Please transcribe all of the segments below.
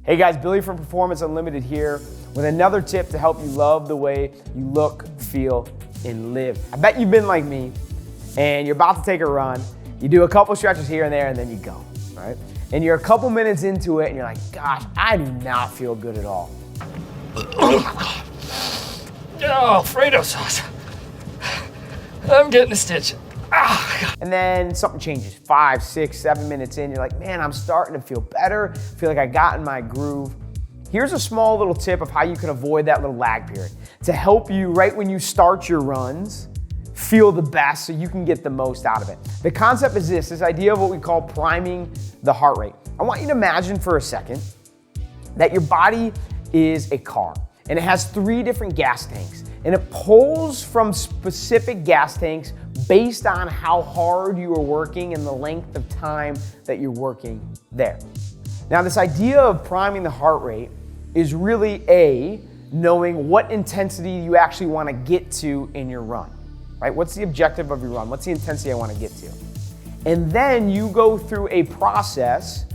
Hey guys, Billy from Performance Unlimited here with another tip to help you love the way you look, feel, and live. I bet you've been like me and you're about to take a run. You do a couple stretches here and there and then you go, right? And you're a couple minutes into it and you're like, gosh, I do not feel good at all. Oh, Alfredo sauce. I'm getting a stitch. And then something changes, 5, 6, 7 minutes in, you're like, man, I'm starting to feel better, feel like I got in my groove. Here's a small little tip of how you can avoid that little lag period to help you right when you start your runs, feel the best so you can get the most out of it. The concept is this idea of what we call priming the heart rate. I want you to imagine for a second that your body is a car and it has 3 different gas tanks and it pulls from specific gas tanks based on how hard you are working and the length of time that you're working there. Now, this idea of priming the heart rate is really knowing what intensity you actually want to get to in your run, right? What's the objective of your run? What's the intensity I want to get to? And then you go through a process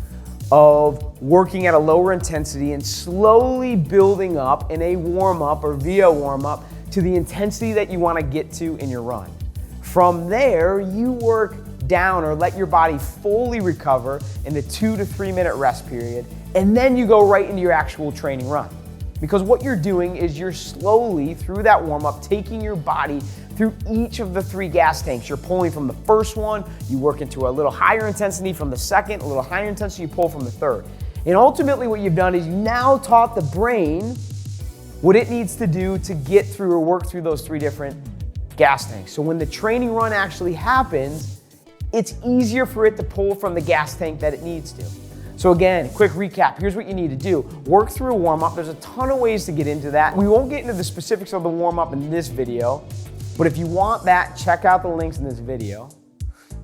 of working at a lower intensity and slowly building up in a warm-up or via warm-up to the intensity that you want to get to in your run. From there, you work down or let your body fully recover in the 2 to 3 minute rest period, and then you go right into your actual training run. Because what you're doing is you're slowly, through that warm-up, taking your body through each of the 3 gas tanks. You're pulling from the first one, you work into a little higher intensity from the second, a little higher intensity, you pull from the third. And ultimately what you've done is you now taught the brain what it needs to do to get through or work through those 3 different gas tanks. So when the training run actually happens, it's easier for it to pull from the gas tank that it needs to. So again, quick recap, here's what you need to do. Work through a warm-up. There's a ton of ways to get into that. We won't get into the specifics of the warm-up in this video, but if you want that, check out the links in this video.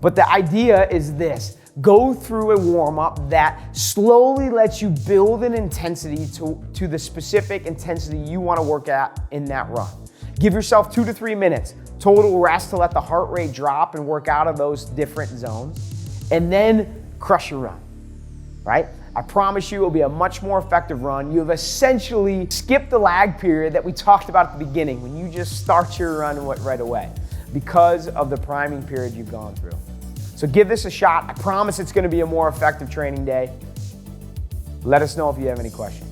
But the idea is this: go through a warm-up that slowly lets you build an intensity to the specific intensity you want to work at in that run. Give yourself 2 to 3 minutes total rest to let the heart rate drop and work out of those different zones, and then crush your run, right? I promise you it'll be a much more effective run. You've essentially skipped the lag period that we talked about at the beginning when you just start your run right away because of the priming period you've gone through. So give this a shot. I promise it's going to be a more effective training day. Let us know if you have any questions.